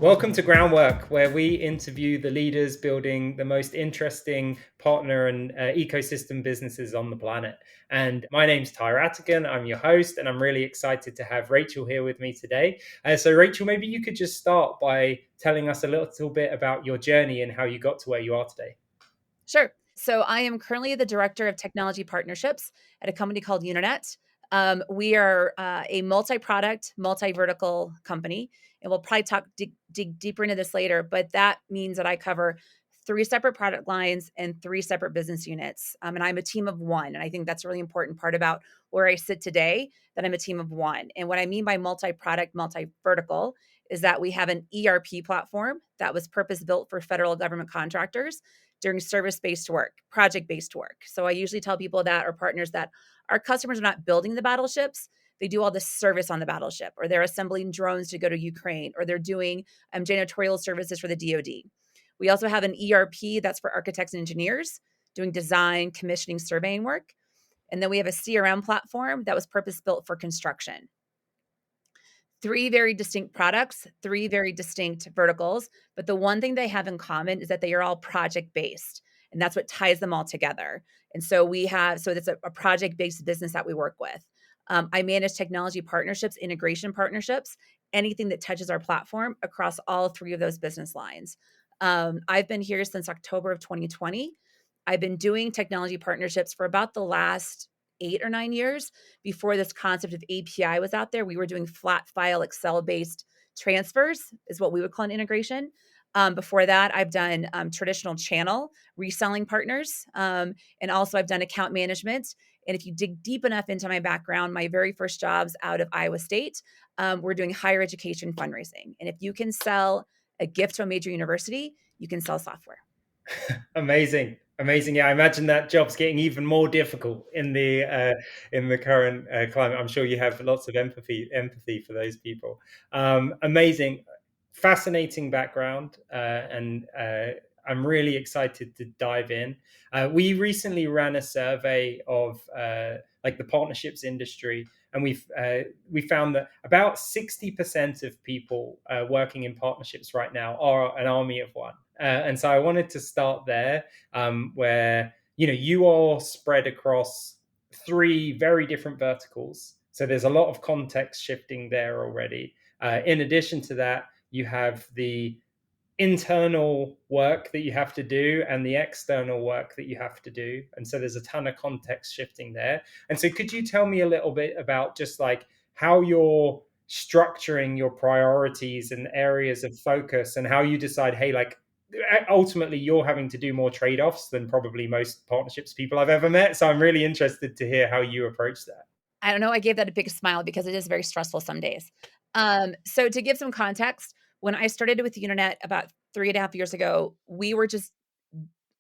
Welcome to Groundwork, where we interview the leaders building the most interesting partner and ecosystem businesses on the planet. And my name's Ty Rattigan. I'm your host, and I'm really excited to have Rachel here with me today. So, Rachel, maybe you could just start by telling us a little bit about your journey and how you got to where you are today. Sure. So I am currently the director of technology partnerships at a company called Unanet. We are a multi-product, multi-vertical company, and we'll probably dig deeper into this later. But that means that I cover three separate product lines and three separate business units. And I'm a team of one, and I think that's a really important part about where I sit today. That I'm a team of one. And what I mean by multi-product, multi-vertical is that we have an ERP platform that was purpose built for federal government contractors during service-based work, project-based work. So I usually tell people that or partners that our customers are not building the battleships. They do all the service on the battleship, or they're assembling drones to go to Ukraine, or they're doing janitorial services for the DoD. We also have an ERP that's for architects and engineers doing design, commissioning, surveying work. And then we have a CRM platform that was purpose built for construction. Three very distinct products, three very distinct verticals, but the one thing they have in common is that they are all project-based, and that's what ties them all together. And so it's a project-based business that we work with. I manage technology partnerships, integration partnerships, anything that touches our platform across all three of those business lines. I've been here since October of 2020. I've been doing technology partnerships for about the last 8 or 9 years. Before this concept of API was out there, we were doing flat file Excel-based transfers, is what we would call an integration. Before that, I've done traditional channel reselling partners, and also I've done account management. And if you dig deep enough into my background, my very first jobs out of Iowa State were doing higher education fundraising. And if you can sell a gift to a major university, you can sell software. Amazing, amazing. Yeah, I imagine that job's getting even more difficult in the current climate. I'm sure you have lots of empathy for those people. Amazing, fascinating background, and I'm really excited to dive in. We recently ran a survey of like the partnerships industry, and we found that about 60% of people working in partnerships right now are an army of one. And so I wanted to start there, where you all spread across three very different verticals. So there's a lot of context shifting there already. In addition to that, you have the internal work that you have to do and the external work that you have to do. And so there's a ton of context shifting there. And so could you tell me a little bit about just like how you're structuring your priorities and areas of focus and how you decide, hey, like ultimately you're having to do more trade-offs than probably most partnerships people I've ever met. So I'm really interested to hear how you approach that. I don't know. I gave that a big smile because it is very stressful some days. So to give some context, when I started with the internet about 3.5 years ago, we were just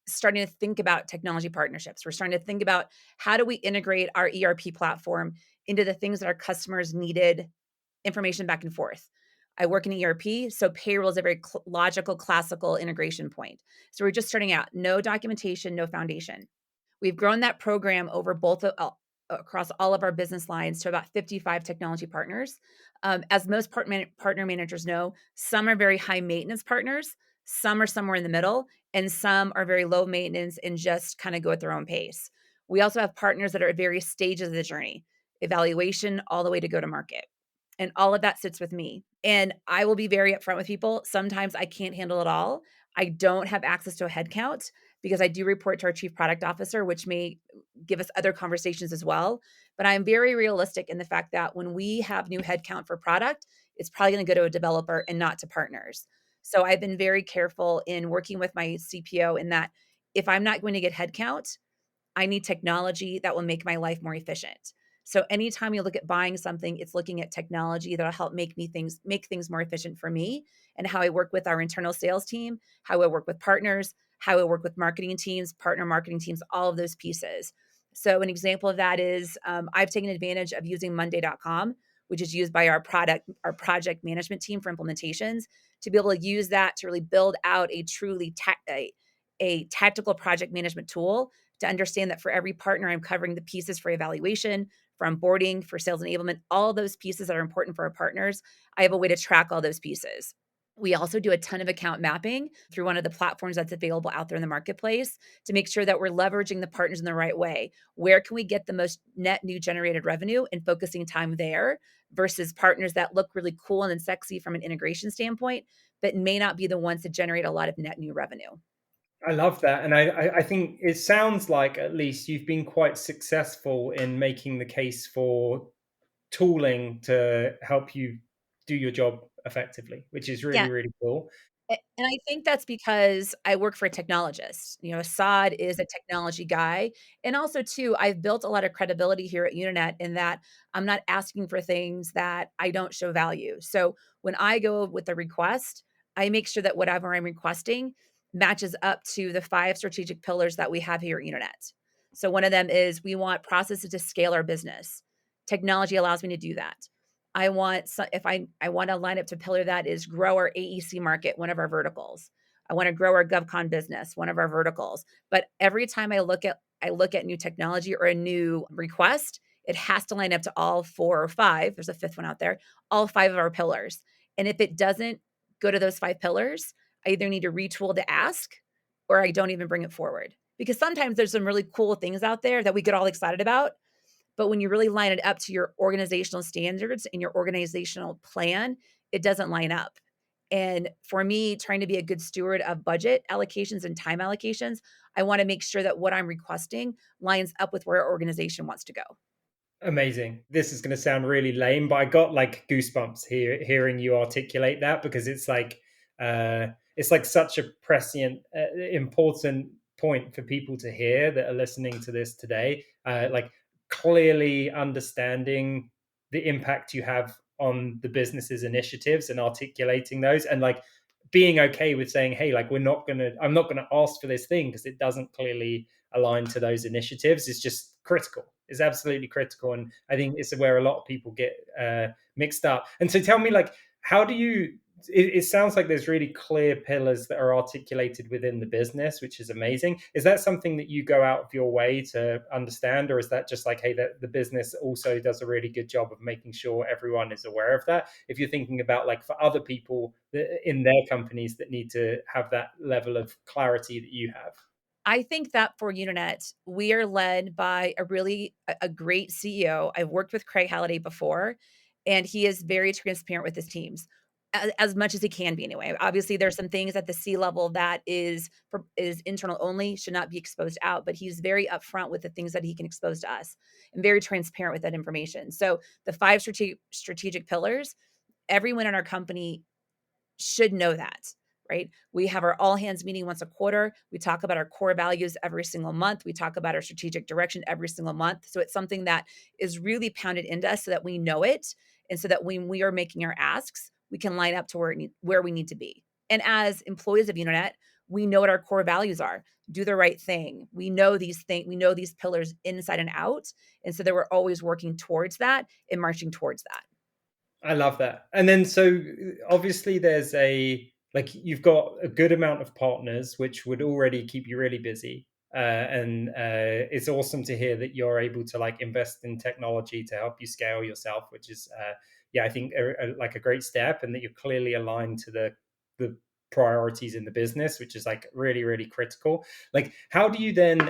starting to think about technology partnerships. We're starting to think about how do we integrate our ERP platform into the things that our customers needed information back and forth. I work in ERP, so payroll is a very logical, classical integration point. So we're just starting out, no documentation, no foundation. We've grown that program over across all of our business lines to about 55 technology partners. As most partner managers know, some are very high maintenance partners, some are somewhere in the middle, and some are very low maintenance and just kind of go at their own pace. We also have partners that are at various stages of the journey, evaluation all the way to go to market. And all of that sits with me. And I will be very upfront with people. Sometimes I can't handle it all. I don't have access to a headcount because I do report to our chief product officer, which may give us other conversations as well. But I'm very realistic in the fact that when we have new headcount for product, it's probably going to go to a developer and not to partners. So I've been very careful in working with my CPO in that if I'm not going to get headcount, I need technology that will make my life more efficient. So anytime you look at buying something, it's looking at technology that'll help make things more efficient for me and how I work with our internal sales team, how I work with partners, how I work with marketing teams, partner marketing teams, all of those pieces. So an example of that is I've taken advantage of using Monday.com, which is used by our project management team for implementations, to be able to use that to really build out a truly a tactical project management tool to understand that for every partner, I'm covering the pieces for evaluation, for onboarding, for sales enablement, all those pieces that are important for our partners. I have a way to track all those pieces. We also do a ton of account mapping through one of the platforms that's available out there in the marketplace to make sure that we're leveraging the partners in the right way. Where can we get the most net new generated revenue and focusing time there versus partners that look really cool and sexy from an integration standpoint, but may not be the ones to generate a lot of net new revenue? I love that. And I think it sounds like at least you've been quite successful in making the case for tooling to help you do your job effectively, which is Yeah. really, really cool. And I think that's because I work for a technologist. Assad is a technology guy. And also, too, I've built a lot of credibility here at Unanet in that I'm not asking for things that I don't show value. So when I go with a request, I make sure that whatever I'm requesting matches up to the 5 strategic pillars that we have here at Unanet. So one of them is we want processes to scale our business. Technology allows me to do that. I want if I want to line up to pillar that is grow our AEC market, one of our verticals. I want to grow our GovCon business, one of our verticals. But every time I look at new technology or a new request, it has to line up to all 4 or 5. There's a fifth one out there, all 5 of our pillars. And if it doesn't go to those 5 pillars, I either need to retool to ask or I don't even bring it forward. Because sometimes there's some really cool things out there that we get all excited about, but when you really line it up to your organizational standards and your organizational plan, it doesn't line up. And for me, trying to be a good steward of budget allocations and time allocations, I want to make sure that what I'm requesting lines up with where our organization wants to go. Amazing. This is going to sound really lame, but I got like goosebumps hearing you articulate that, because it's like such a prescient, important point for people to hear that are listening to this today. Like clearly understanding the impact you have on the business's initiatives and articulating those, and like being okay with saying, hey, like I'm not gonna ask for this thing because it doesn't clearly align to those initiatives, is just critical. Is absolutely critical, and I think it's where a lot of people get mixed up. And so, tell me, like, how do you? It sounds like there's really clear pillars that are articulated within the business, which is amazing. Is that something that you go out of your way to understand, or is that just like, hey, that the business also does a really good job of making sure everyone is aware of that? If you're thinking about like for other people in their companies that need to have that level of clarity that you have. I think that for Unanet, we are led by a great CEO. I've worked with Craig Halliday before, and he is very transparent with his teams, as much as he can be anyway. Obviously, there's some things at the C level that is internal only, should not be exposed out, but he's very upfront with the things that he can expose to us and very transparent with that information. So the 5 strategic pillars, everyone in our company should know that, right? We have our all hands meeting once a quarter. We talk about our core values every single month. We talk about our strategic direction every single month. So it's something that is really pounded into us so that we know it. And so that when we are making our asks, we can line up to where we need to be. And as employees of Unanet, we know what our core values are. Do the right thing. We know these things, we know these pillars inside and out. And so that we're always working towards that and marching towards that. I love that. And then so obviously there's like you've got a good amount of partners, which would already keep you really busy. And it's awesome to hear that you're able to like invest in technology to help you scale yourself, which is yeah, I think like a great step, and that you're clearly aligned to the priorities in the business, which is like really, really critical. Like, how do you then,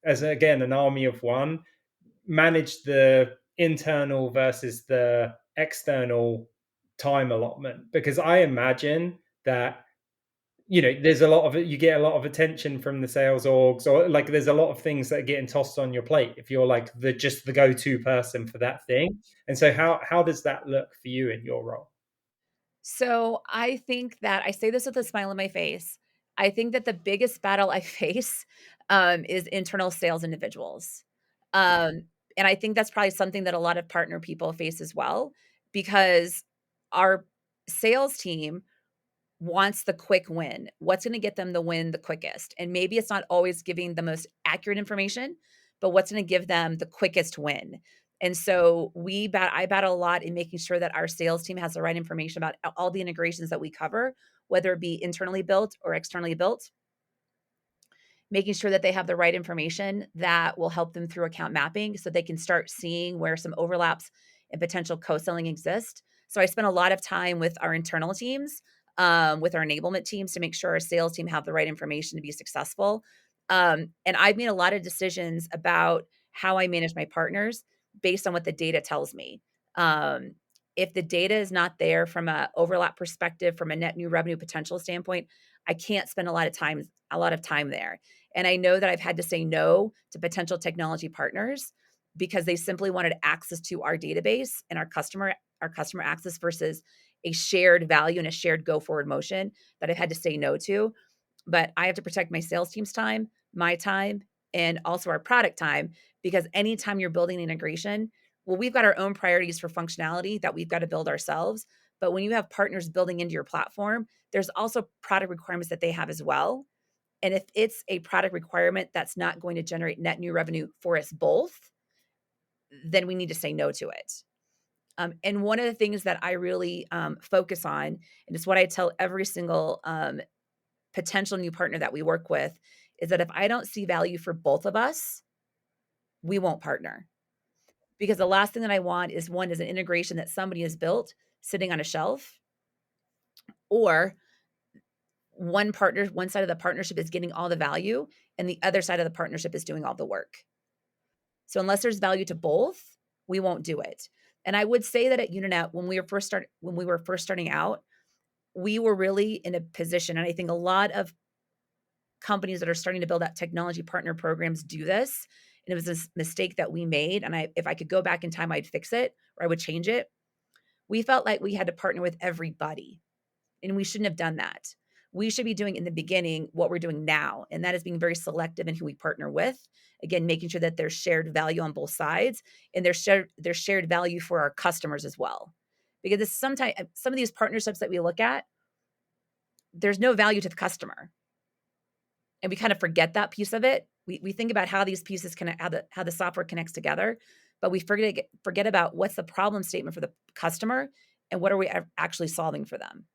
again an army of one, manage the internal versus the external time allotment? Because I imagine that there's a lot of it, you get a lot of attention from the sales orgs, or like there's a lot of things that are getting tossed on your plate if you're like the go-to person for that thing. And so how does that look for you in your role? So I think that I say this with a smile on my face. I think that the biggest battle I face is internal sales individuals. Um, and I think that's probably something that a lot of partner people face as well, because our sales team wants the quick win. What's going to get them the win the quickest? And maybe it's not always giving the most accurate information, but what's going to give them the quickest win? And so I battle a lot in making sure that our sales team has the right information about all the integrations that we cover, whether it be internally built or externally built, making sure that they have the right information that will help them through account mapping so they can start seeing where some overlaps and potential co-selling exist. So I spend a lot of time with our internal teams with our enablement teams to make sure our sales team have the right information to be successful. And I've made a lot of decisions about how I manage my partners based on what the data tells me. Um, if the data is not there from a overlap perspective, from a net new revenue potential standpoint, I can't spend a lot of time there. And I know that I've had to say no to potential technology partners because they simply wanted access to our database and our customer access versus a shared value and a shared go forward motion that I've had to say no to. But I have to protect my sales team's time, my time, and also our product time, because anytime you're building an integration, well, we've got our own priorities for functionality that we've got to build ourselves. But when you have partners building into your platform, there's also product requirements that they have as well. And if it's a product requirement that's not going to generate net new revenue for us both, then we need to say no to it. And one of the things that I really focus on, and it's what I tell every single potential new partner that we work with, is that if I don't see value for both of us, we won't partner. Because the last thing that I want is an integration that somebody has built sitting on a shelf, or one side of the partnership is getting all the value and the other side of the partnership is doing all the work. So unless there's value to both, we won't do it. And I would say that at Unanet, when we were first starting out, we were really in a position, and I think a lot of companies that are starting to build out technology partner programs do this. And it was this mistake that we made. And if I could go back in time, I'd fix it or I would change it. We felt like we had to partner with everybody, and we shouldn't have done that. We should be doing in the beginning what we're doing now, and that is being very selective in who we partner with. Again, making sure that there's shared value on both sides, and there's shared value for our customers as well. Because sometimes some of these partnerships that we look at, there's no value to the customer, and we kind of forget that piece of it. We think about how these pieces connect, how the software connects together, but we forget about what's the problem statement for the customer and what are we actually solving for them.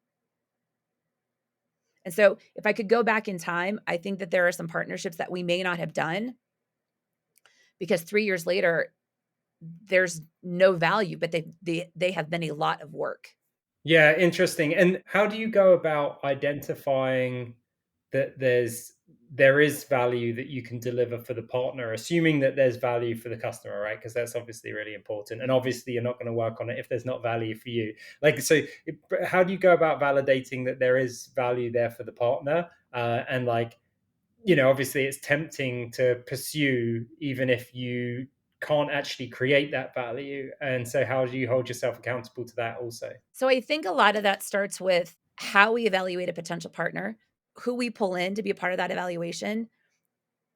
And so if I could go back in time, I think that there are some partnerships that we may not have done because 3 years later, there's no value, but they have been a lot of work. Yeah, interesting. And how do you go about identifying that there is value that you can deliver for the partner, assuming that there's value for the customer, right? Because that's obviously really important. And obviously, you're not going to work on it if there's not value for you. Like, so how do you go about validating that there is value there for the partner? And like, obviously, it's tempting to pursue even if you can't actually create that value. And so, how do you hold yourself accountable to that also? So I think a lot of that starts with how we evaluate a potential partner, who we pull in to be a part of that evaluation,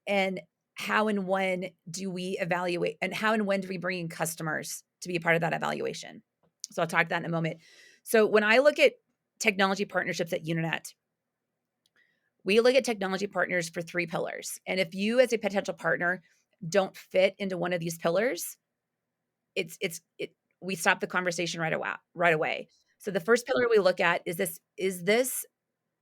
and how and when do we evaluate, and how and when do we bring in customers to be a part of that evaluation. So I'll talk to that in a moment. So when I look at technology partnerships at Unanet, we look at technology partners for 3 pillars. And if you as a potential partner don't fit into one of these pillars, we stop the conversation right away. So the first pillar we look at is this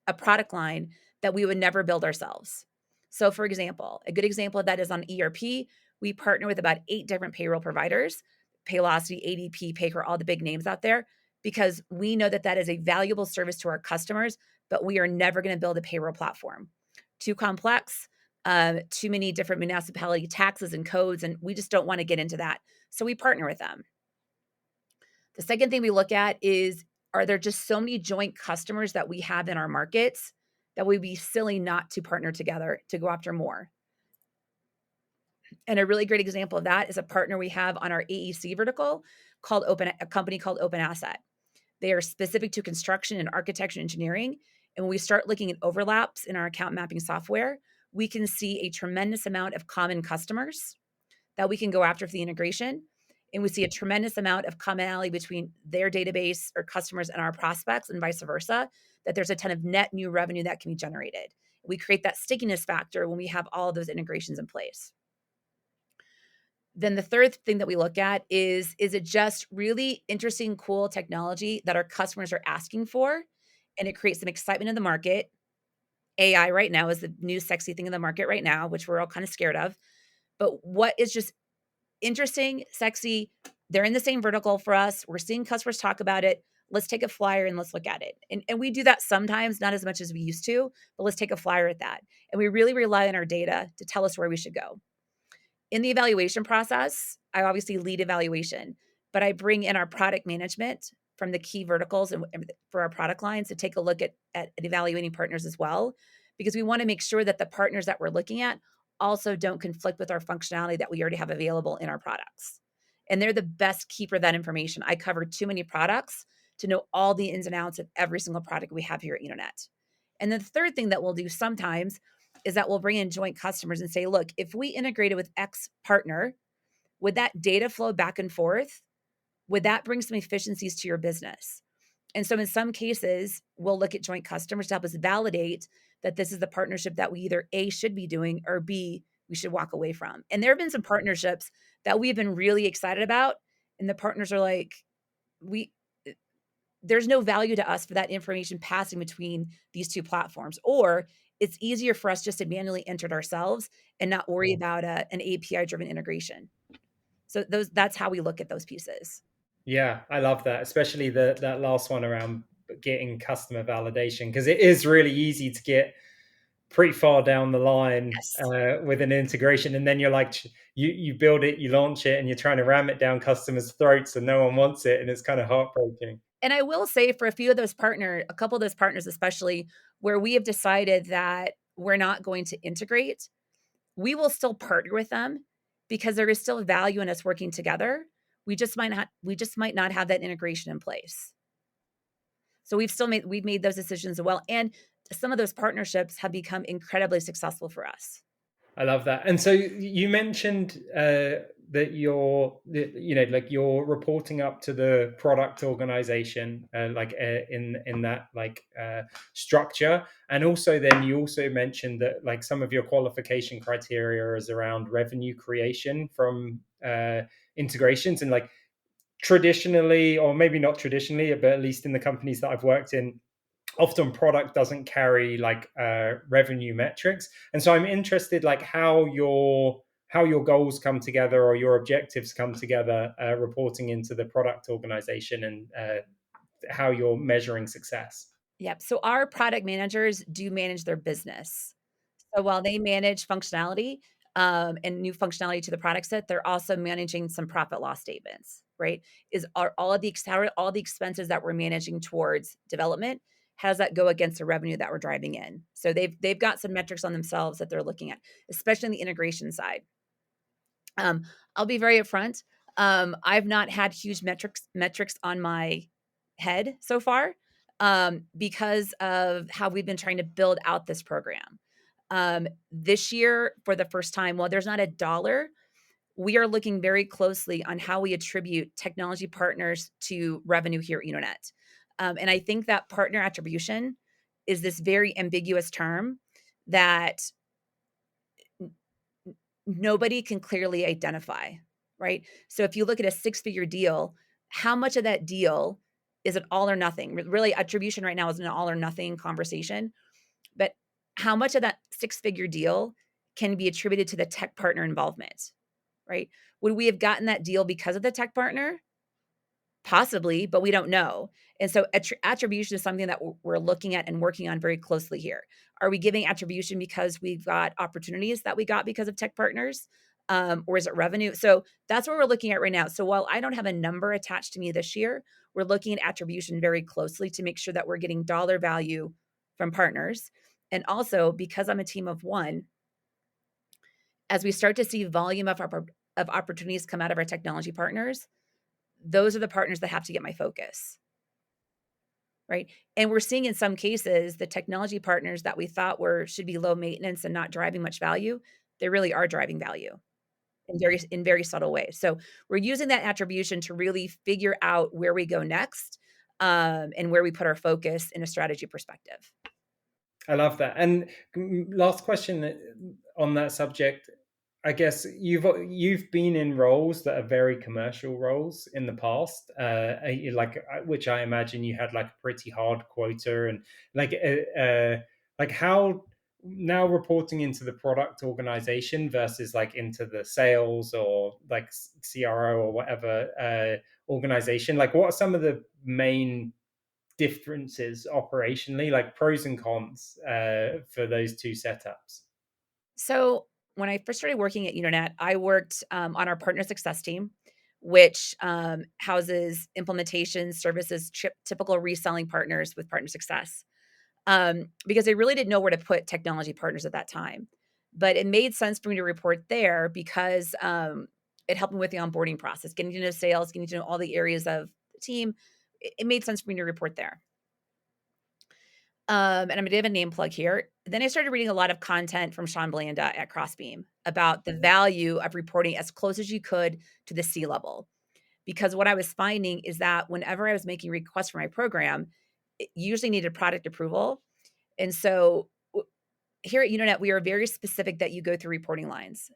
a product line that we would never build ourselves? So for example, a good example of that is on ERP. We partner with about 8 different payroll providers, Paylocity, ADP, Paycor, all the big names out there, because we know that that is a valuable service to our customers, but we are never going to build a payroll platform. Too complex, too many different municipality taxes and codes, and we just don't want to get into that. So we partner with them. The second thing we look at is, are there just so many joint customers that we have in our markets that we'd be silly not to partner together to go after more? And a really great example of that is a partner we have on our AEC vertical a company called Open Asset. They are specific to construction and architecture engineering. And when we start looking at overlaps in our account mapping software, we can see a tremendous amount of common customers that we can go after for the integration. And we see a tremendous amount of commonality between their database or customers and our prospects and vice versa, that there's a ton of net new revenue that can be generated. We create that stickiness factor when we have all of those integrations in place. Then the third thing that we look at is it just really interesting, cool technology that our customers are asking for, and it creates some excitement in the market. AI right now is the new sexy thing in the market right now, which we're all kind of scared of. But what is just interesting, sexy, they're in the same vertical for us. We're seeing customers talk about it. let's take a flyer and let's look at it. And we do that sometimes, not as much as we used to, but let's take a flyer at that. And we really rely on our data to tell us where we should go. In the evaluation process, I obviously lead evaluation, but I bring in our product management from the key verticals and for our product lines to take a look at evaluating partners as well, because we want to make sure that the partners that we're looking at also don't conflict with our functionality that we already have available in our products. And they're the best keeper of that information. I cover too many products to know all the ins and outs of every single product we have here at Unanet. And then the third thing that we'll do sometimes is that we'll bring in joint customers and say, look, if we integrated with X partner, would that data flow back and forth? Would that bring some efficiencies to your business? And so in some cases, we'll look at joint customers to help us validate that this is the partnership that we either A, should be doing, or B, we should walk away from. And there have been some partnerships that we've been really excited about. And the partners are like, we there's no value to us for that information passing between these two platforms. Or it's easier for us just to manually enter it ourselves and not worry about an API driven integration. So that's how we look at those pieces. Yeah, I love that, especially that last one around getting customer validation, because it is really easy to get pretty far down the line Yes. with an integration, and then you're like, you build it, you launch it, and you're trying to ram it down customers' throats, and no one wants it, and it's kind of heartbreaking. And I will say for a couple of those partners, especially where we have decided that we're not going to integrate, we will still partner with them because there is still value in us working together. We just might not have that integration in place. So we've made those decisions as well. And some of those partnerships have become incredibly successful for us. I love that. And so you mentioned that like you're reporting up to the product organization, in that structure. And also, then you also mentioned that like some of your qualification criteria is around revenue creation from integrations, and like traditionally, or maybe not traditionally, but at least in the companies that I've worked in, often product doesn't carry like revenue metrics. And so I'm interested like how your goals come together or your objectives come together, reporting into the product organization, and how you're measuring success. Yep. So our product managers do manage their business. So while they manage functionality, and new functionality to the product set, they're also managing some profit loss statements, right? Are all of the all the expenses that we're managing towards development, how does that go against the revenue that we're driving in? So they've got some metrics on themselves that they're looking at, especially on the integration side. I'll be very upfront. I've not had huge metrics on my head so far, because of how we've been trying to build out this program. This year, for the first time, while there's not a dollar, we are looking very closely on how we attribute technology partners to revenue here at Unanet. And I think that partner attribution is this very ambiguous term that nobody can clearly identify, right? So if you look at a six-figure deal, how much of that deal is it all or nothing? Really, attribution right now is an all or nothing conversation, but how much of that six-figure deal can be attributed to the tech partner involvement, right? Would we have gotten that deal because of the tech partner? Possibly, but we don't know. And so attribution is something that we're looking at and working on very closely here. Are we giving attribution because we've got opportunities that we got because of tech partners? Or is it revenue? So that's what we're looking at right now. So while I don't have a number attached to me this year, we're looking at attribution very closely to make sure that we're getting dollar value from partners. And also, because I'm a team of one, as we start to see volume of opportunities come out of our technology partners, those are the partners that have to get my focus, right? And we're seeing in some cases the technology partners that we thought should be low maintenance and not driving much value, they really are driving value in very subtle ways. So we're using that attribution to really figure out where we go next, and where we put our focus in a strategy perspective. I love that. And last question on that subject. I guess you've been in roles that are very commercial roles in the past, which I imagine you had like a pretty hard quota, and like how now reporting into the product organization versus like into the sales or like CRO or whatever organization. Like, what are some of the main differences operationally, like pros and cons for those two setups? So when I first started working at Unanet, I worked on our partner success team, which houses implementation services, typical reselling partners with partner success. Because I really didn't know where to put technology partners at that time. But it made sense for me to report there because it helped me with the onboarding process, getting to know sales, getting to know all the areas of the team. It made sense for me to report there. And I'm gonna give a name plug here. Then I started reading a lot of content from Sean Blanda at Crossbeam about the value of reporting as close as you could to the C level. Because what I was finding is that whenever I was making requests for my program, it usually needed product approval. And so here at Unanet, we are very specific that you go through reporting lines.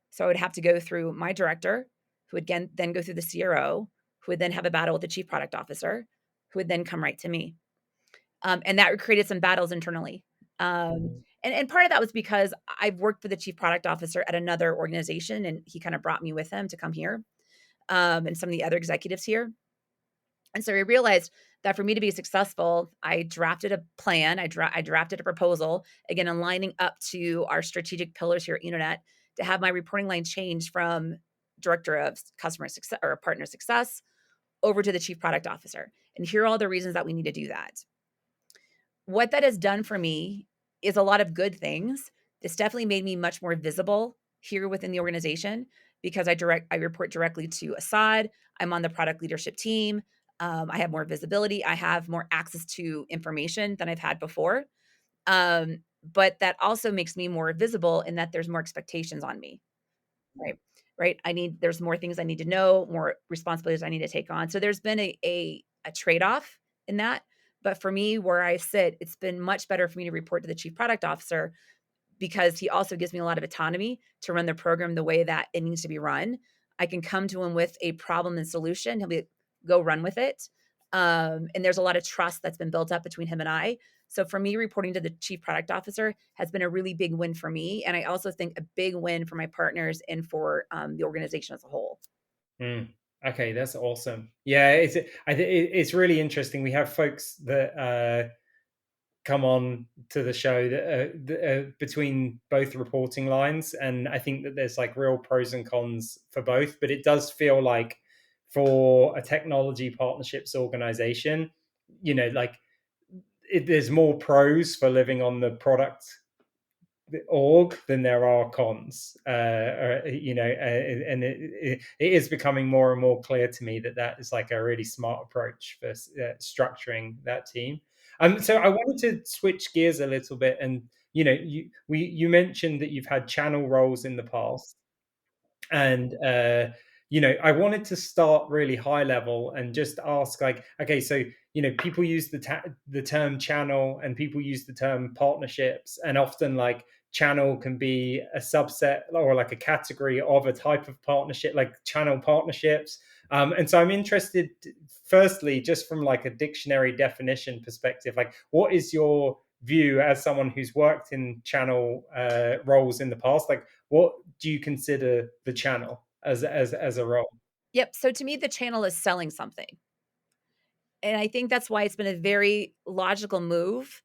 So I would have to go through my director, who would again then go through the CRO, who would then have a battle with the chief product officer, who would then come right to me. And that created some battles internally. And part of that was because I've worked for the chief product officer at another organization, and he kind of brought me with him to come here, and some of the other executives here. And so I realized that for me to be successful, I drafted a plan. I drafted a proposal, again, aligning up to our strategic pillars here at Unanet to have my reporting line change from director of customer success or partner success over to the chief product officer. And here are all the reasons that we need to do that. What that has done for me is a lot of good things. This definitely made me much more visible here within the organization because I report directly to Assad. I'm on the product leadership team. I have more visibility. I have more access to information than I've had before. But that also makes me more visible in that there's more expectations on me. Right. Right. There's more things I need to know, more responsibilities I need to take on. So there's been a trade-off in that. But for me, where I sit, it's been much better for me to report to the chief product officer because he also gives me a lot of autonomy to run the program the way that it needs to be run. I can come to him with a problem and solution. He'll be go run with it. And there's a lot of trust that's been built up between him and I. So for me, reporting to the chief product officer has been a really big win for me. And I also think a big win for my partners and for the organization as a whole. Mm. Okay, that's awesome. Yeah, it's really interesting. We have folks that come on to the show that between both reporting lines, and I think that there's like real pros and cons for both. But it does feel like for a technology partnerships organization, like there's more pros for living on the product org than there are cons, and it is becoming more and more clear to me that that is like a really smart approach for structuring that team. So I wanted to switch gears a little bit, and you mentioned that you've had channel roles in the past, and I wanted to start really high level and just ask, like, okay, so people use the term channel, and people use the term partnerships, and often like channel can be a subset or like a category of a type of partnership, like channel partnerships. And so I'm interested, firstly, just from like a dictionary definition perspective, like what is your view as someone who's worked in channel roles in the past? Like, what do you consider the channel as a role? Yep. So to me, the channel is selling something. And I think that's why it's been a very logical move,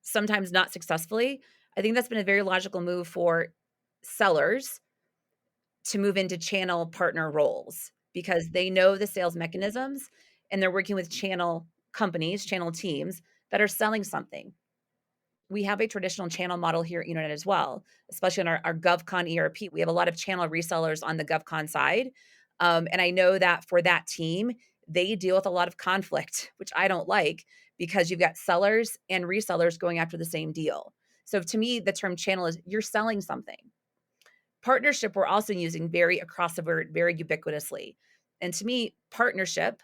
sometimes not successfully. I think that's been a very logical move for sellers to move into channel partner roles because they know the sales mechanisms and they're working with channel companies, channel teams that are selling something. We have a traditional channel model here at Unanet as well, especially on our GovCon ERP. We have a lot of channel resellers on the GovCon side. And I know that for that team, they deal with a lot of conflict, which I don't like because you've got sellers and resellers going after the same deal. So to me, the term channel is you're selling something. Partnership, we're also using very across the board, very ubiquitously. And to me, partnership,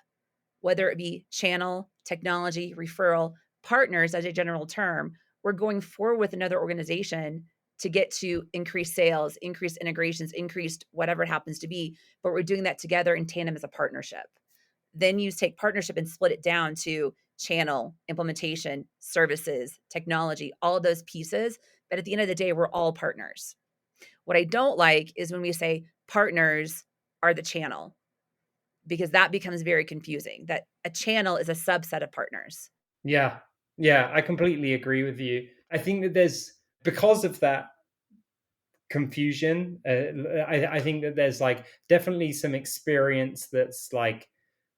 whether it be channel, technology, referral, partners as a general term, we're going forward with another organization to get to increase sales, increase integrations, increased whatever it happens to be. But we're doing that together in tandem as a partnership. Then you take partnership and split it down to channel, implementation, services, technology, all of those pieces. But at the end of the day, we're all partners. What I don't like is when we say partners are the channel. because that becomes very confusing, that a channel is a subset of partners. Yeah. Yeah, I completely agree with you. I think that there's, because of that confusion, I think that there's like definitely some experience that's like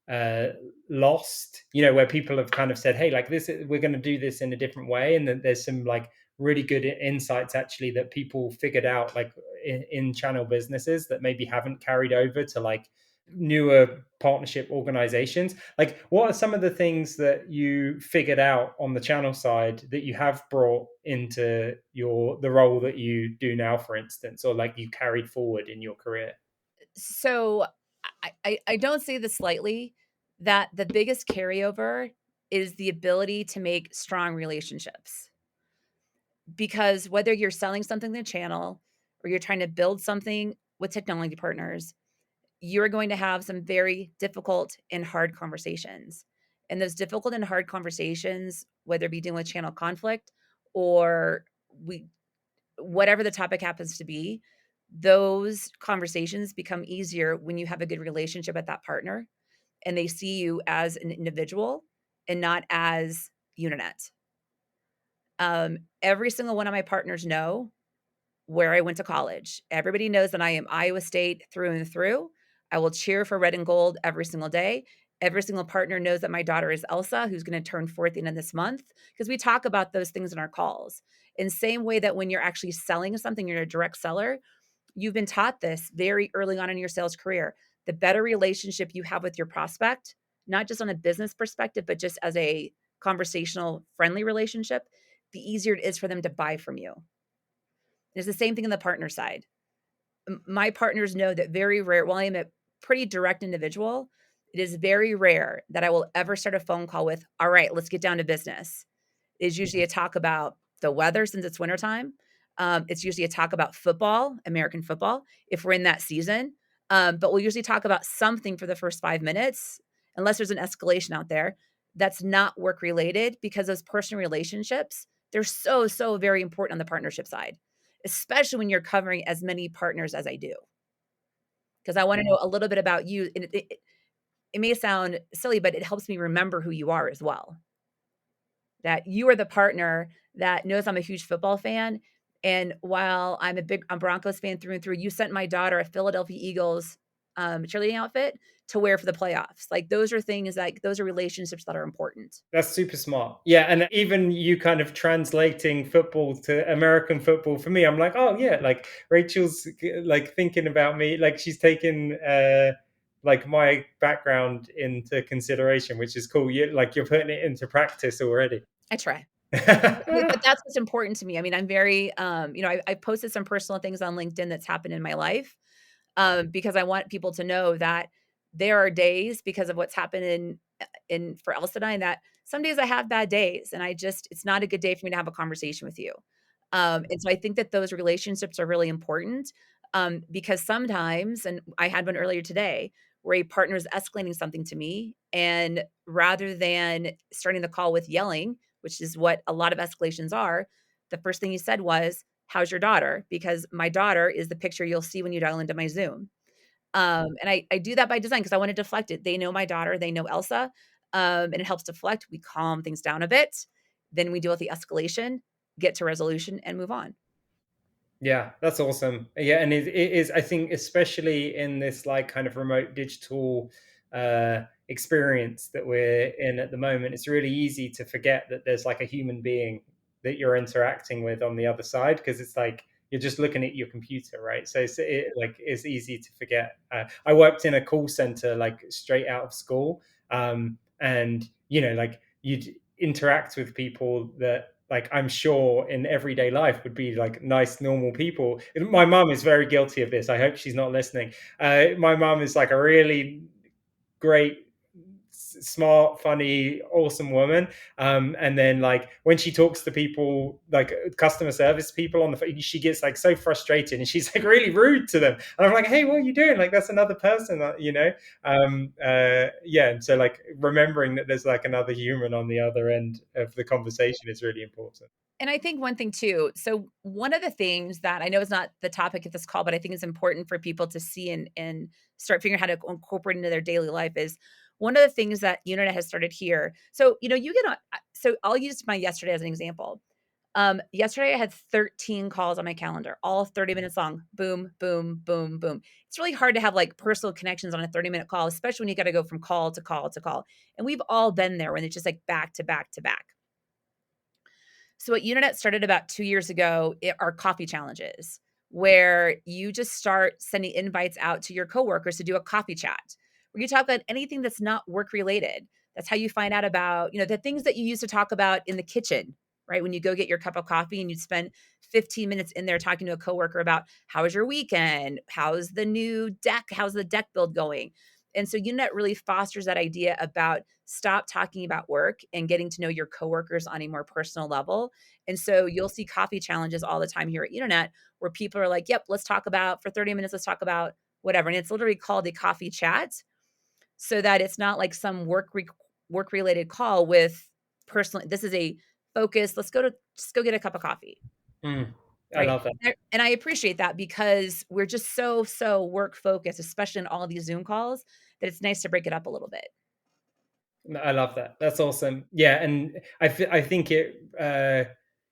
uh lost, where people have kind of said, hey, like we're going to do this in a different way, and then there's some like really good insights actually that people figured out, like in channel businesses, that maybe haven't carried over to like newer partnership organizations. Like, what are some of the things that you figured out on the channel side that you have brought into the role that you do now, for instance, or like you carried forward in your career? So I don't say this lightly, that the biggest carryover is the ability to make strong relationships. Because whether you're selling something to the channel or you're trying to build something with technology partners, you're going to have some very difficult and hard conversations. And those difficult and hard conversations, whether it be dealing with channel conflict or we whatever the topic happens to be, those conversations become easier when you have a good relationship with that partner and they see you as an individual and not as Unanet. Every single one of my partners know where I went to college. Everybody knows that I am Iowa State through and through. I will cheer for red and gold every single day. Every single partner knows that my daughter is Elsa, who's going to turn 4th in this month, because we talk about those things in our calls. In same way that when you're actually selling something, you're a direct seller, you've been taught this very early on in your sales career. The better relationship you have with your prospect, not just on a business perspective, but just as a conversational, friendly relationship, the easier it is for them to buy from you. It's the same thing on the partner side. My partners know that very rare, while I'm a pretty direct individual, it is very rare that I will ever start a phone call with, all right, let's get down to business. It's usually a talk about the weather since it's wintertime. It's usually a talk about football, American football, if we're in that season. But we'll usually talk about something for the first 5 minutes, unless there's an escalation out there that's not work related, because those personal relationships, they're so, so very important on the partnership side, especially when you're covering as many partners as I do. Because I want to know a little bit about you. And it may sound silly, but it helps me remember who you are as well. That you are the partner that knows I'm a huge football fan, and while I'm Broncos fan through and through, you sent my daughter a Philadelphia Eagles, cheerleading outfit to wear for the playoffs. Like, those are things, like, those are relationships that are important. That's super smart. Yeah, and even you kind of translating football to American football, for me, I'm like, oh yeah, like Rachel's like thinking about me, like she's taken like my background into consideration, which is cool. You like, you're putting it into practice already. I try. But that's what's important to me. I mean, I'm very, I posted some personal things on LinkedIn that's happened in my life, because I want people to know that there are days, because of what's happened in for Elsa and I, that some days I have bad days, and it's not a good day for me to have a conversation with you. And so I think that those relationships are really important, because sometimes, and I had one earlier today, where a partner is escalating something to me, and rather than starting the call with yelling, which is what a lot of escalations are, the first thing he said was, "How's your daughter?" Because my daughter is the picture you'll see when you dial into my Zoom. And I do that by design because I want to deflect it. They know my daughter, they know Elsa, and it helps deflect. We calm things down a bit. Then we deal with the escalation, get to resolution, and move on. Yeah, that's awesome. Yeah, and it is, I think, especially in this like kind of remote digital experience that we're in at the moment, it's really easy to forget that there's like a human being that you're interacting with on the other side, because it's like you're just looking at your computer, right? So like it's easy to forget. I worked in a call center like straight out of school, and like you'd interact with people that like I'm sure in everyday life would be like nice, normal people. My mom is very guilty of this. I hope she's not listening. My mom is like a really great smart, funny, awesome woman. And then like when she talks to people, like customer service people on the phone, she gets like so frustrated and she's like really rude to them. And I'm like, hey, what are you doing? Like that's another person, you know? Yeah. And so like remembering that there's like another human on the other end of the conversation is really important. And I think one thing too, so one of the things that I know is not the topic of this call, but I think is important for people to see and start figuring out how to incorporate into their daily life is one of the things that Unanet has started here. So, you get on, so I'll use my yesterday as an example. Yesterday I had 13 calls on my calendar, all 30 minutes long. Boom, boom, boom, boom. It's really hard to have like personal connections on a 30-minute call, especially when you got to go from call to call to call. And we've all been there when it's just like back to back to back. So what Unanet started about 2 years ago are coffee challenges, where you just start sending invites out to your coworkers to do a coffee chat, where you talk about anything that's not work related. That's how you find out about, the things that you used to talk about in the kitchen, right? When you go get your cup of coffee and you spend 15 minutes in there talking to a coworker about how was your weekend? How's the new deck? How's the deck build going? And so Unet really fosters that idea about stop talking about work and getting to know your coworkers on a more personal level. And so you'll see coffee challenges all the time here at Unanet where people are like, yep, let's talk about for 30 minutes, let's talk about whatever. And it's literally called a coffee chat so that it's not like some work related call with personal. This is a focus. Just go get a cup of coffee. Mm, I Right. love that. And I appreciate that because we're just so work focused, especially in all of these Zoom calls, that it's nice to break it up a little bit. I love that. That's awesome. Yeah, and I think it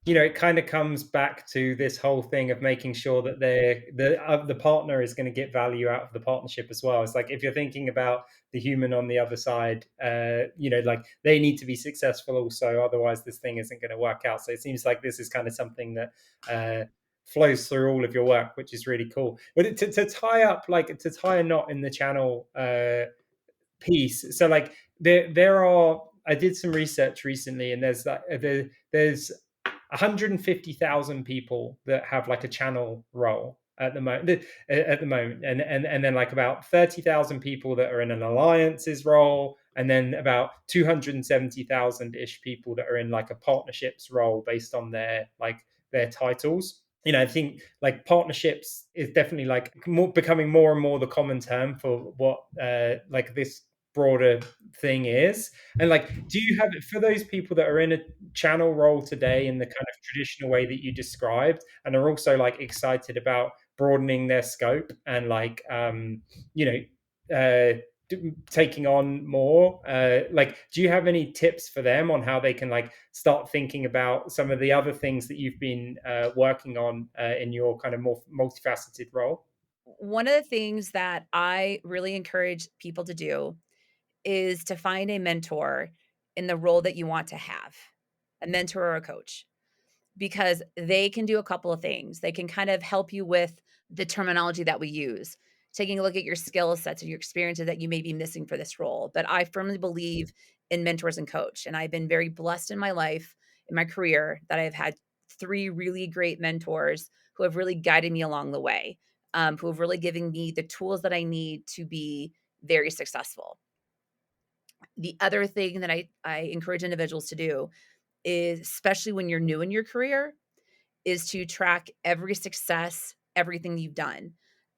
it kind of comes back to this whole thing of making sure that the partner is going to get value out of the partnership as well. It's like if you're thinking about the human on the other side, like they need to be successful also, otherwise this thing isn't going to work out. So it seems like this is kind of something that flows through all of your work, which is really cool. But to tie up, like to tie a knot in the channel piece. So like there are I did some research recently, and there's 150,000 people that have like a channel role at the moment. And then like about 30,000 people that are in an alliances role, and then about 270,000 ish people that are in like a partnerships role based on their titles. I think like partnerships is definitely like becoming more and more the common term for what like this broader thing is. And like, do you have it for those people that are in a channel role today in the kind of traditional way that you described, and are also like excited about broadening their scope and like you know taking on more, like do you have any tips for them on how they can like start thinking about some of the other things that you've been working on in your kind of more multifaceted role? One of the things that I really encourage people to do is to find a mentor in the role that you want to have, a mentor or a coach, because they can do a couple of things. They can kind of help you with the terminology that we use, taking a look at your skill sets and your experiences that you may be missing for this role. But I firmly believe in mentors and coach. And I've been very blessed in my life, in my career, that I've had three really great mentors who have really guided me along the way, who have really given me the tools that I need to be very successful. The other thing that I encourage individuals to do is, especially when you're new in your career, is to track every success, everything you've done,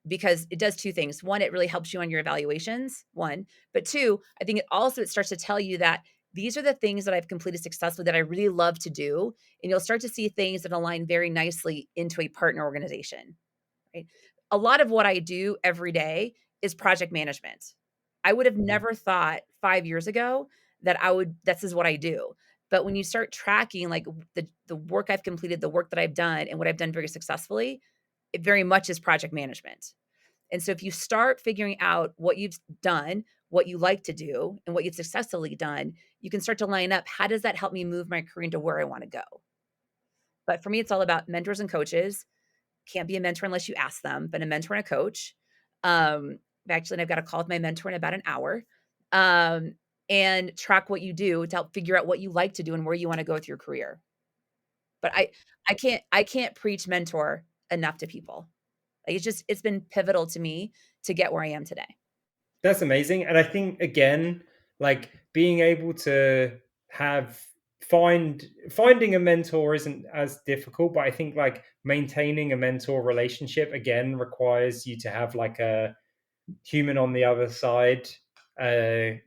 because it does two things. One, it really helps you on your evaluations, one, but two, I think it starts to tell you that these are the things that I've completed successfully that I really love to do, and you'll start to see things that align very nicely into a partner organization, right? A lot of what I do every day is project management. I would have never thought 5 years ago that this is what I do. But when you start tracking like the work I've completed, the work that I've done and what I've done very successfully, it very much is project management. And so if you start figuring out what you've done, what you like to do, and what you've successfully done, you can start to line up how does that help me move my career into where I want to go? But for me, it's all about mentors and coaches. Can't be a mentor unless you ask them, but a mentor and a coach. Actually, I've got a call with my mentor in about an hour. Um, and track what you do to help figure out what you like to do and where you want to go with your career. But I can't preach mentor enough to people. Like it's been pivotal to me to get where I am today. That's amazing. And I think again, like being able to have finding a mentor isn't as difficult, but I think like maintaining a mentor relationship again requires you to have like a human on the other side, uh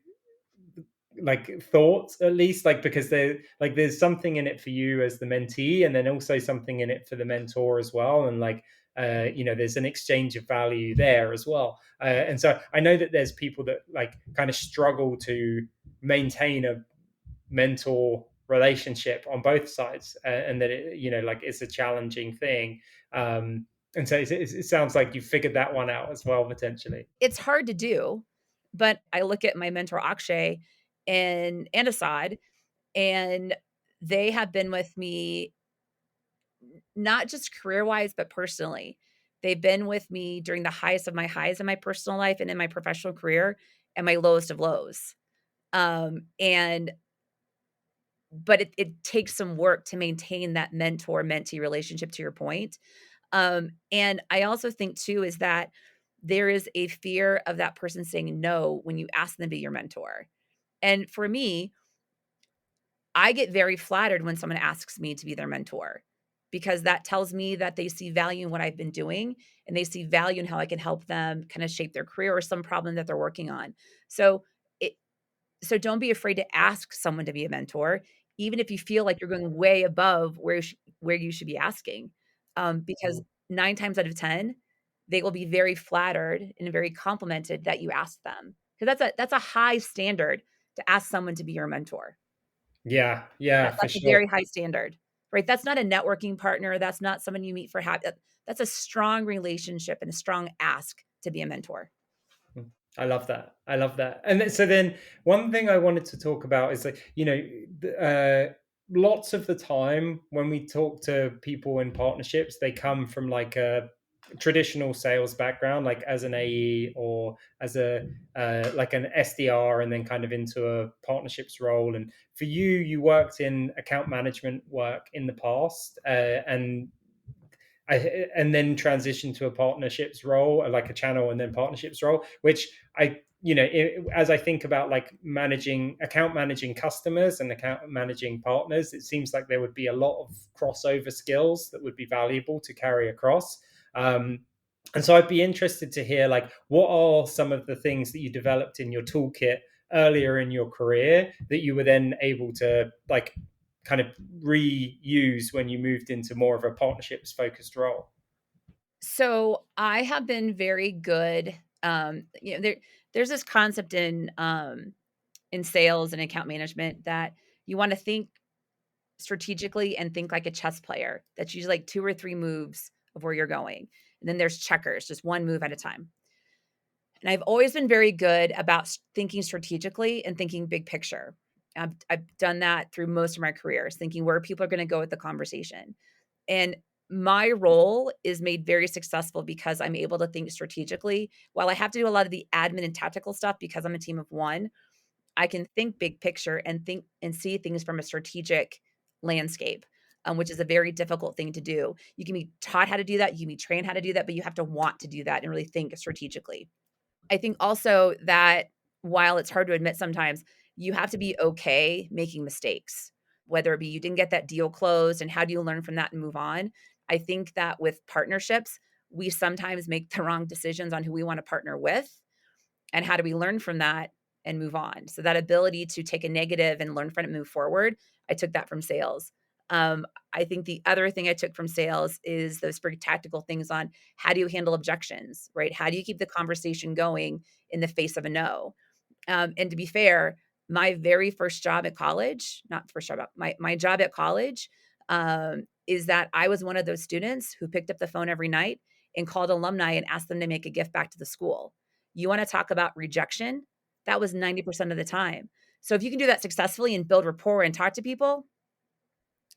like thoughts at least, like because there's something in it for you as the mentee, and then also something in it for the mentor as well, and like there's an exchange of value there as well, and so I know that there's people that like kind of struggle to maintain a mentor relationship on both sides, and that like it's a challenging thing, and so it sounds like you figured that one out as well potentially. It's hard to do, but I look at my mentor Akshay and Assad, and they have been with me not just career-wise, but personally. They've been with me during the highest of my highs in my personal life and in my professional career and my lowest of lows. And but it takes some work to maintain that mentor-mentee relationship to your point. And I also think too is that there is a fear of that person saying no when you ask them to be your mentor. And for me, I get very flattered when someone asks me to be their mentor because that tells me that they see value in what I've been doing and they see value in how I can help them kind of shape their career or some problem that they're working on. So it so don't be afraid to ask someone to be a mentor, even if you feel like you're going way above where you should be asking, because 9 times out of 10, they will be very flattered and very complimented that you asked them. Because that's a high standard to ask someone to be your mentor. Yeah, yeah, for That's a sure. very high standard, right? That's not a networking partner, that's not someone you meet for that's a strong relationship and a strong ask to be a mentor. I love that. I love that. And so then one thing I wanted to talk about is like, lots of the time when we talk to people in partnerships, they come from like a traditional sales background, like as an AE or as a like an SDR, and then kind of into a partnerships role. And for you, you worked in account management work in the past, and then transition to a partnerships role, like a channel and then partnerships role, which as I think about like managing customers and account managing partners, it seems like there would be a lot of crossover skills that would be valuable to carry across. And so I'd be interested to hear like what are some of the things that you developed in your toolkit earlier in your career that you were then able to like kind of reuse when you moved into more of a partnerships focused role? So, I have been very good, there's this concept in sales and account management that you wanna think strategically and think like a chess player. That's usually like 2 or 3 moves of where you're going, and then there's checkers, just 1 move at a time. And I've always been very good about thinking strategically and thinking big picture. I've done that through most of my careers, thinking where people are going to go with the conversation. And my role is made very successful because I'm able to think strategically. While I have to do a lot of the admin and tactical stuff because I'm a team of one, I can think big picture and think and see things from a strategic landscape, which is a very difficult thing to do. You can be taught how to do that, you can be trained how to do that, but you have to want to do that and really think strategically. I think also that while it's hard to admit sometimes, you have to be okay making mistakes, whether it be you didn't get that deal closed and how do you learn from that and move on. I think that with partnerships, we sometimes make the wrong decisions on who we want to partner with and how do we learn from that and move on. So that ability to take a negative and learn from it and move forward, I took that from sales. I think the other thing I took from sales is those very tactical things on how do you handle objections, right? How do you keep the conversation going in the face of a no? And to be fair, my very first job at college, not first job, my job at college, is that I was one of those students who picked up the phone every night and called alumni and asked them to make a gift back to the school. You want to talk about rejection? That was 90% of the time. So if you can do that successfully and build rapport and talk to people,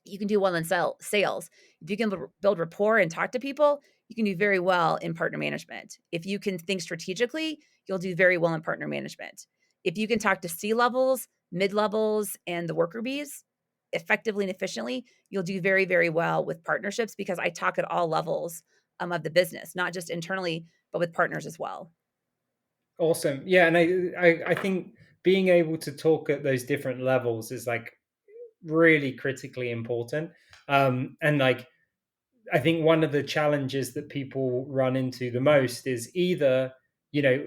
you can do well in sales. If you can build rapport and talk to people, you can do very well in partner management. If you can think strategically, you'll do very well in partner management. If you can talk to C levels, mid levels, and the worker bees effectively and efficiently, you'll do very, very well with partnerships because I talk at all levels of the business, not just internally, but with partners as well. Awesome. Yeah, and I think being able to talk at those different levels is like really critically important. And like I think one of the challenges that people run into the most is either,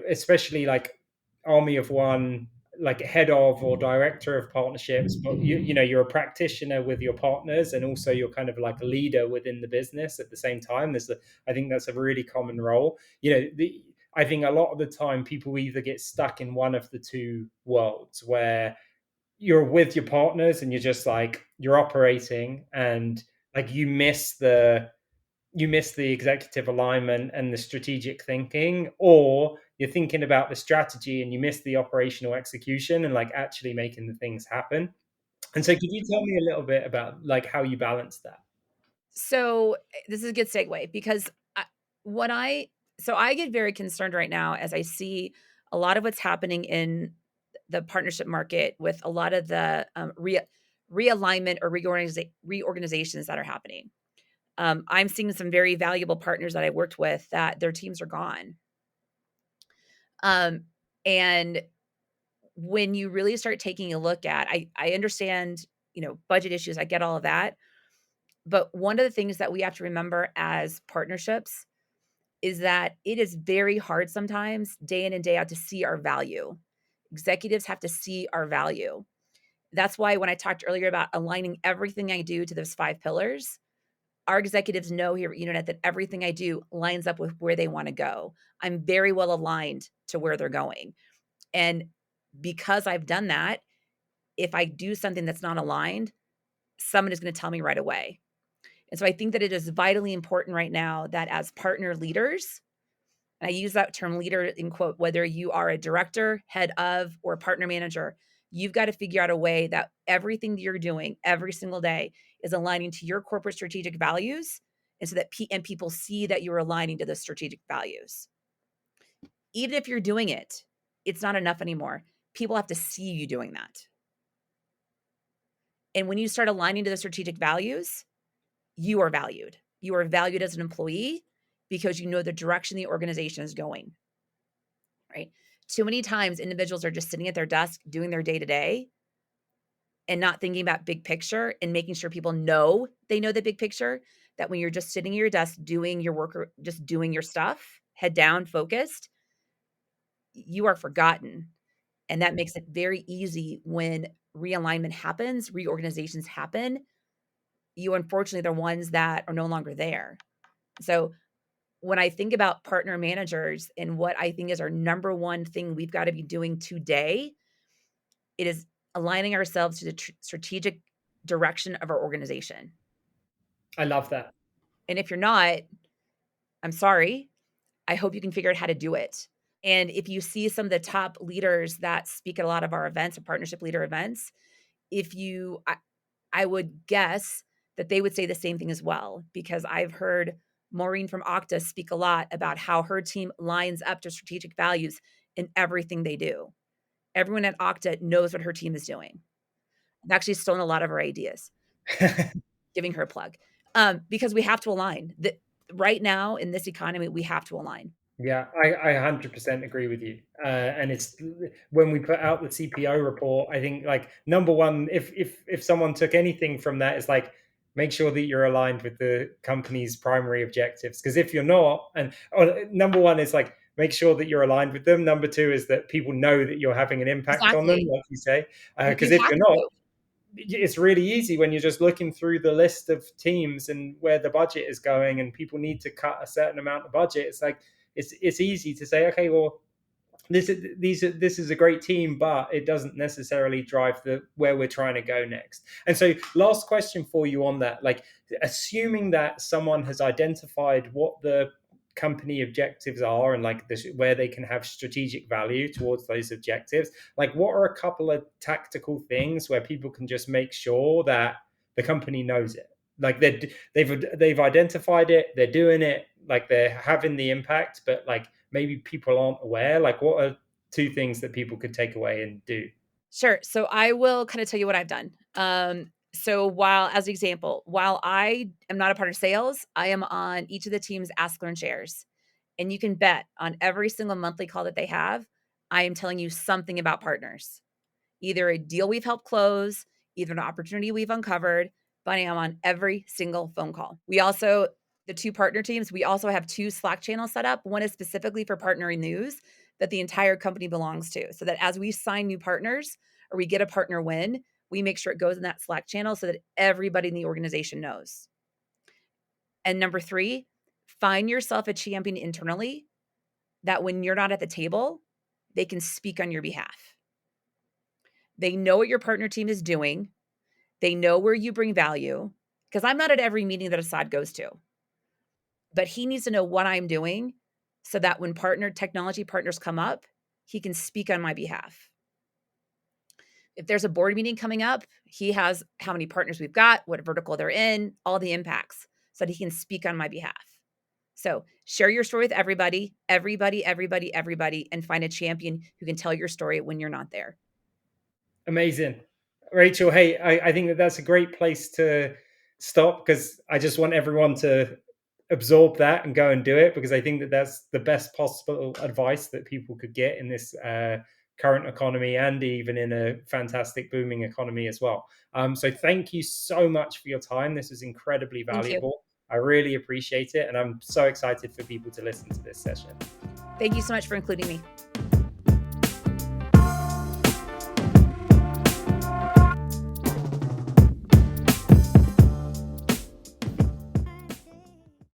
especially like army of one, like head of or director of partnerships, but you're a practitioner with your partners and also you're kind of like a leader within the business at the same time. I think that's a really common role. I think a lot of the time people either get stuck in one of the two worlds where you're with your partners and you're just like you're operating and like you miss the executive alignment and the strategic thinking, or you're thinking about the strategy and you miss the operational execution and like actually making the things happen. And so could you tell me a little bit about like how you balance that? So, this is a good segue because what I get very concerned right now as I see a lot of what's happening in the partnership market with a lot of the, realignment or reorganizations that are happening. I'm seeing some very valuable partners that I worked with that their teams are gone. Um, and when you really start taking a look at I understand, budget issues, I get all of that, but one of the things that we have to remember as partnerships is that it is very hard sometimes day in and day out to see our value. Executives have to see our value. That's why when I talked earlier about aligning everything I do to those 5 pillars, our executives know here at Unanet that everything I do lines up with where they wanna go. I'm very well aligned to where they're going, and because I've done that, if I do something that's not aligned, someone is gonna tell me right away. And so I think that it is vitally important right now that as partner leaders, and I use that term leader in quote, whether you are a director, head of, or a partner manager, you've got to figure out a way that everything that you're doing every single day is aligning to your corporate strategic values. And so that people see that you're aligning to the strategic values. Even if you're doing it, it's not enough anymore. People have to see you doing that. And when you start aligning to the strategic values, you are valued. You are valued as an employee because you know the direction the organization is going, right? Too many times individuals are just sitting at their desk doing their day to day and not thinking about big picture and making sure people know they know the big picture. That when you're just sitting at your desk doing your work or just doing your stuff, head down, focused, you are forgotten. And that makes it very easy when realignment happens, reorganizations happen. You unfortunately, they're ones that are no longer there. So when I think about partner managers and what I think is our number one thing we've got to be doing today, it is aligning ourselves to the strategic direction of our organization. I love that. And if you're not, I'm sorry. I hope you can figure out how to do it. And if you see some of the top leaders that speak at a lot of our events or partnership leader events, if you, I would guess that they would say the same thing as well, because I've heard Maureen from Okta speak a lot about how her team lines up to strategic values in everything they do. Everyone at Okta knows what her team is doing. I've actually stolen a lot of her ideas, giving her a plug, because we have to align. Right now in this economy, we have to align. Yeah, I 100% agree with you. And it's when we put out the CPO report, I think like number one, if someone took anything from that, it's like make sure that you're aligned with the company's primary objectives. Because if you're not, and number one is like make sure that you're aligned with them. Number two is that people know that you're having an impact on them, Exactly. like you say. You Because if have you're not, to. it's really easy when you're just looking through the list of teams and where the budget is going and people need to cut a certain amount of budget. It's like it's easy to say, okay, well, this is a great team, but it doesn't necessarily drive the where we're trying to go next. And so, last question for you on that, like assuming that someone has identified what the company objectives are and like this where they can have strategic value towards those objectives, like what are a couple of tactical things where people can just make sure that the company knows it, like they've identified it, they're doing it, like they're having the impact, but like maybe people aren't aware? Like, what are two things that people could take away and do? Sure. So I will kind of tell you what I've done. So while, as an example, while I am not a part of sales, I am on each of the team's Ask Learn shares. And you can bet on every single monthly call that they have, I am telling you something about partners. either a deal we've helped close, either an opportunity we've uncovered, finding I'm on every single phone call. We also, the two partner teams, we also have two Slack channels set up. One is specifically for partnering news that the entire company belongs to, so that as we sign new partners or we get a partner win, we make sure it goes in that Slack channel so that everybody in the organization knows. And number 3, find yourself a champion internally that when you're not at the table, they can speak on your behalf. They know what your partner team is doing. They know where you bring value, because I'm not at every meeting that Assad goes to, but he needs to know what I'm doing so that when technology partners come up, he can speak on my behalf. If there's a board meeting coming up, he has how many partners we've got, what vertical they're in, all the impacts, so that he can speak on my behalf. So share your story with everybody, and find a champion who can tell your story when you're not there. Amazing. Rachel, hey, I think that that's a great place to stop, because I just want everyone to absorb that and go and do it, because I think that that's the best possible advice that people could get in this current economy, and even in a fantastic booming economy as well. So thank you so much for your time. This was incredibly Thank you. valuable. I really appreciate it, and I'm so excited for people to listen to this session. Thank you so much for including me.